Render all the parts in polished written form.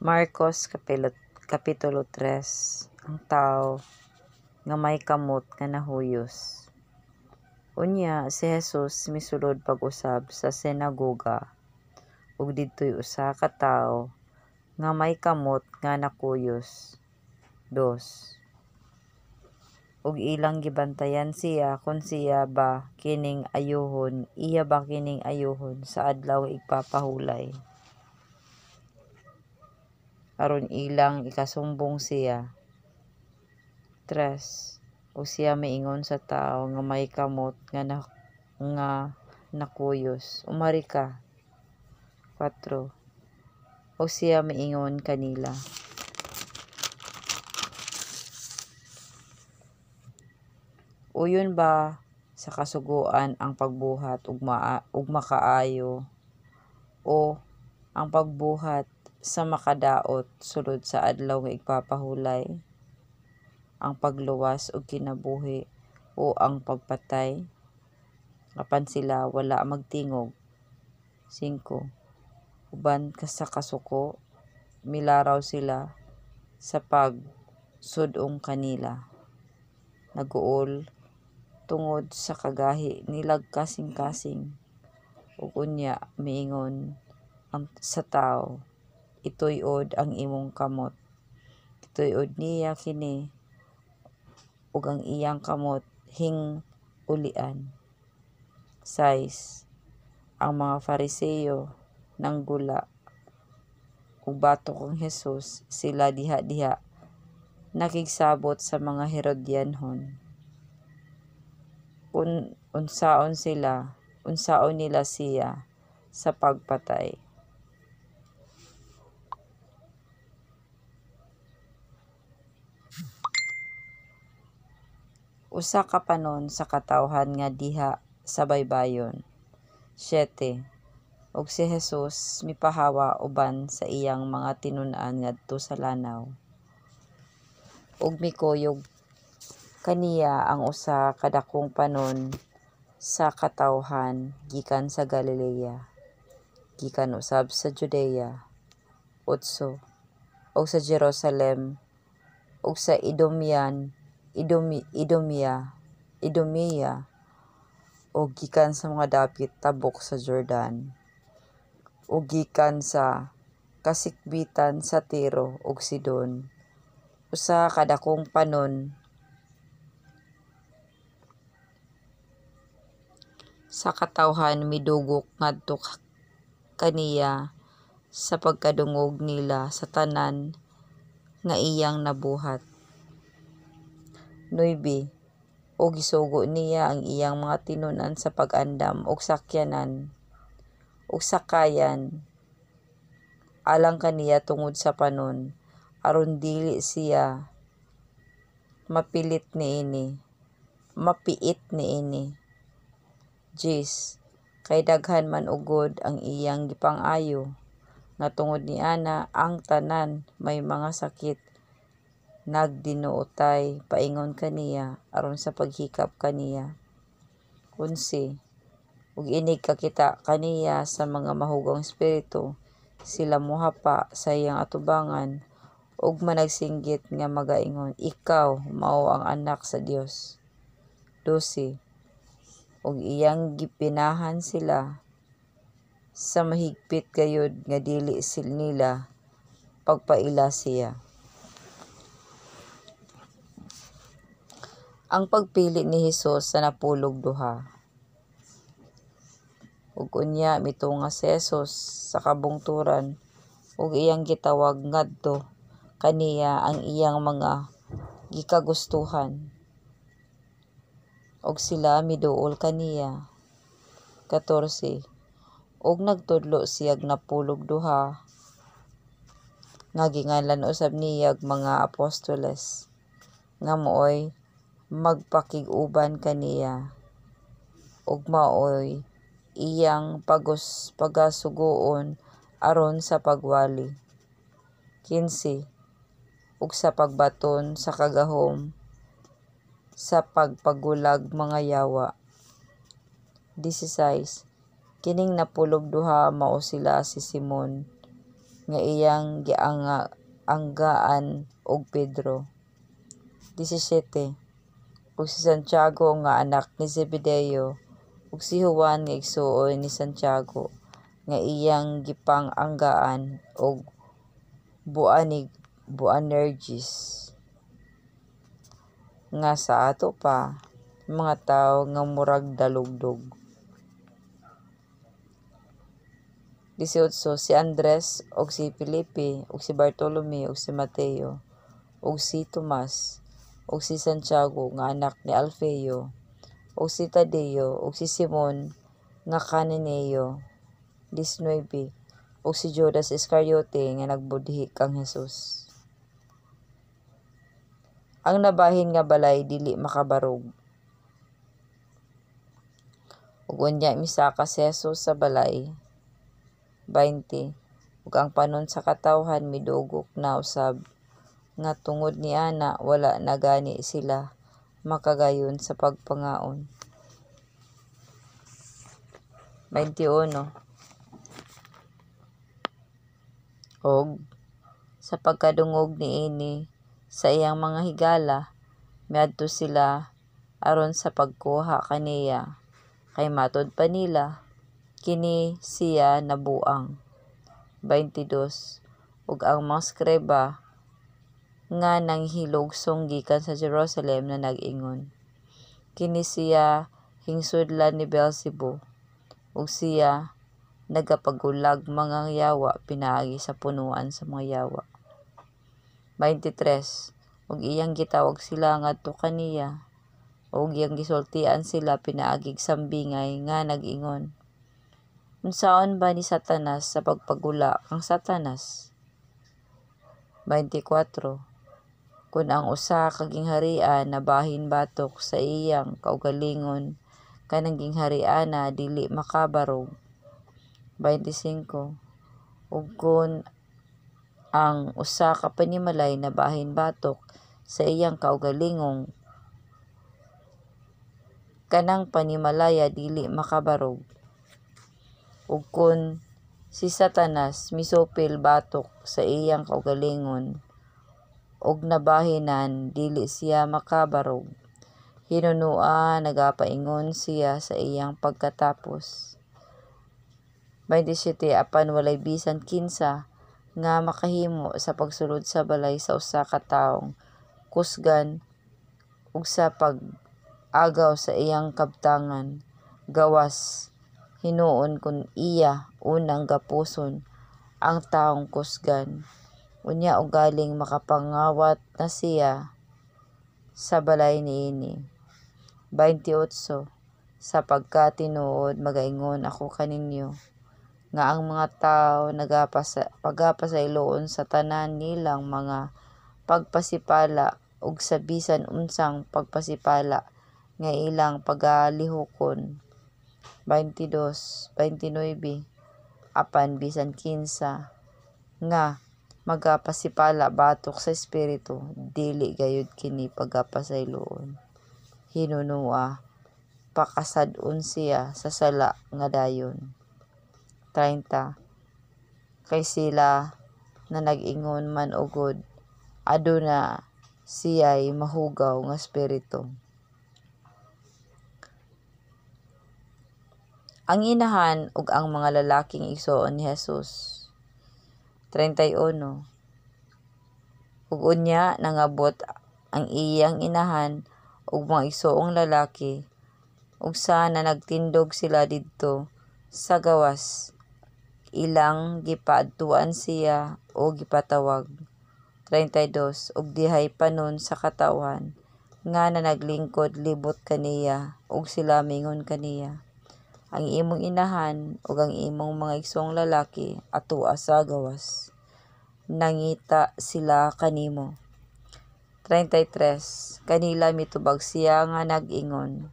Marcos Kapitulo 3. Ang tao nga may kamot nga nahuyos. Unya si Jesus misulod pag-usab sa sinagoga ug didtoy usa ka tawo nga may kamot nga nakuyos. 2. Ug ilang gibantayan siya kung iya ba kining ayuhon sa adlaw igpapahulay. Aron ilang ikasumbong siya. 3. O siya miingon sa tao nga may kamot nga nakuyos, umari ka. 4. O siya miingon kanila, uyon ba sa kasugoan ang pagbuhat ug makaayo, o ang pagbuhat sa makadaot sulod sa adlaw nga igpapahulay, ang pagluwas og kinabuhi o ang pagpatay? Apan sila wala magtingog. 5. Uban sa kasuko, milaraw sila sa pagsudong kanila. Naguol tungod sa kagahi nilag kasing-kasing. Ug unya miingon sa tao, ituy-od ang imong kamot. Ituy-od niya kini ug ang iyang kamot hing-ulian. 6. Ang mga Fariseo nanggula ug batok kang Jesus sila diha-diha nakigsabot sa mga Herodianhon. Unsaon nila siya sa pagpatay. Usa ka panon sa katawhan nga diha sa baybayon. 7. Ug si Jesus mipahawa uban sa iyang mga tinun-an ngadto sa lanaw. Ug mikuyog kaniya ang usa ka dakong panon sa katawhan gikan sa Galilea, gikan usab sa Judea. 8. ug sa Jerusalem ug sa Idumea ug gikan sa mga dapit tabok sa Jordan, ug gikan sa kasikbitan sa Tiro ug Sidon. Usa ka dakong panon sa katawhan midugok ngadto kaniya sa pagkadungog nila sa tanan nga iyang nabuhat. 9. O gisugo niya ang iyang mga tinun-an sa pag-andam ug sakyanan ug sakayan alang kaniya tungod sa panon, aron dili siya mapiit niini. 10. Kay daghan man ugod ang iyang gipang-ayo, nga tungod niana ang tanan may mga sakit nagdinuotay paingon kaniya aron sa paghikap kaniya. 11. Ug inig kakita kaniya sa mga mahugong espiritu, sila mohapa sa iyang atubangan ug managsinggit nga magaingon, ikaw mao ang anak sa Dios. 12. Ug iyang gipinahan sila sa mahigpit gayud nga dili nila pagpaila siya. Ang pagpili ni Jesus sa napulog duha. Ug unya mitunga si Jesus sa kabungturan ug iyang gitawag ngadto kaniya ang iyang mga gikagustuhan. Ug sila miduol kaniya. 14. Ug nagtudlo siyag napulog duha nga ginganlan usab niyag mga apostoles, nga mooy magpakig-uban kaniya, ug maoy iyang pagasugoon aron sa pagwali. 15. Ug sa pagbaton sa kagahom sa pagpagulag mga yawa. 16. Kining napulog duha mao sila si Simon nga iyang gianggaan og Pedro. 17 ug si Santiago nga anak ni Zebedeo ug si Juan nga igsuoy ni Santiago nga iyang gipang-anggaan og Boanerges. Nga sa ato pa mga tawo nga murag dalugdog. 18 si Andres ug si Felipe ug si Bartolome ug si Mateo ug si Tomas ug si Santiago nga anak ni Alfeo ug si Tadeo ug si Simon nga Cananeo. 19 ug si Judas Iscariote nga nagbudhi kang Hesus. Ang nabahin nga balay dili makabarog. Ug unya misaka si Hesus sa balay. 20 ug ang panon sa katawhan midugok na usab nga tungod ni ana wala na gani sila makagayon sa pagpangaon. 21 og sa pagkadungog niini sa iyang mga higala miadto sila aron sa pagkuha kaniya kay matud pa nila kini siya nabuang. 22 ug ang mga eskreba nga nanghilugsong gikan sa Jerusalem na nag-ingon, kini siya hingsudlan ni Beelzebub ug siya nagapagulag mga yawa pinaagi sa punuan sa mga yawa. 23 ug iyang gitawag sila ngadto kaniya ug iyang gisultian sila pinaagig sambingay nga nag-ingon, unsaon ba ni Satanas sa pagpagula kang Satanas? 24 kun ang usa ka gingharian nabahin batok sa iyang kaugalingon kanang ginghariana dili makabarog. 25 ug kun ang usa ka panimalay nabahin batok sa iyang kaugalingong kanang panimalaya dili makabarog. Ug kun si Satanas misupil batok sa iyang kaugalingon ug nabahinan dili siya makabarog, hinunua nagapaingon siya sa iyang pagkatapos. 27 apan walay bisan kinsa nga makahimo sa pagsulod sa balay sa usa ka tawong kusgan ug sa pag-agaw sa iyang kabtangan gawas hinuon kun iya unang gapuson ang taong kusgan, unya ugaling makapangawat na siya sa balay niini. 28 sapagkat tinuod magaingon ako kaninyo nga ang mga tawo pagapasayloon sa tanan nilang mga pagpasipala ug sa bisan unsang pagpasipala nga ilang pagalihokon. 29 apan bisan kinsa nga magapasipala batok sa espiritu dili gayud kini pagapasayloon, hinunua pakasad-on siya sa sala nga dayon. 30 kay sila na nag-ingon man ugod aduna siya'y mahugaw nga espiritu. Ang inahan ug ang mga lalaking igsoon ni Hesus. 31 ug unya nangabot ang iyang inahan ug mga igsoong lalaki ug sana nagtindog sila didto sa gawas ilang gipaadtuan siya o gipatawag. 32 ug dihay panon sa katawhan nga naglingkod libot kaniya ug sila mingon kaniya, ang imong inahan ug ang imong mga igsoong lalaki atua sa gawas, nangita sila kanimo. 33 kanila mitubag siya nga nag-ingon,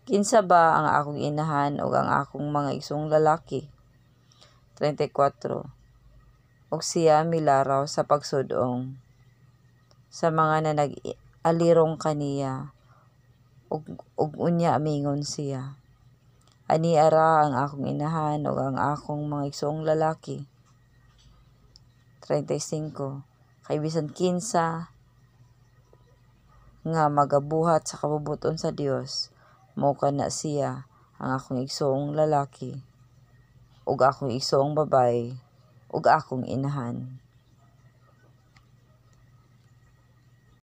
kinsa ba ang akong inahan ug ang akong mga igsoong lalaki? 34 ug siya milaraw sa pagsudong sa mga na nag-alirong kaniya ug unya mingon siya, ani ara ang akong inahan ug ang akong mga igsoong lalaki. 35. Kay bisan kinsa nga magabuhat sa kabubuton sa Dios, mao kana siya ang akong igsoong lalaki, ug akong igsoong babae, ug akong inahan.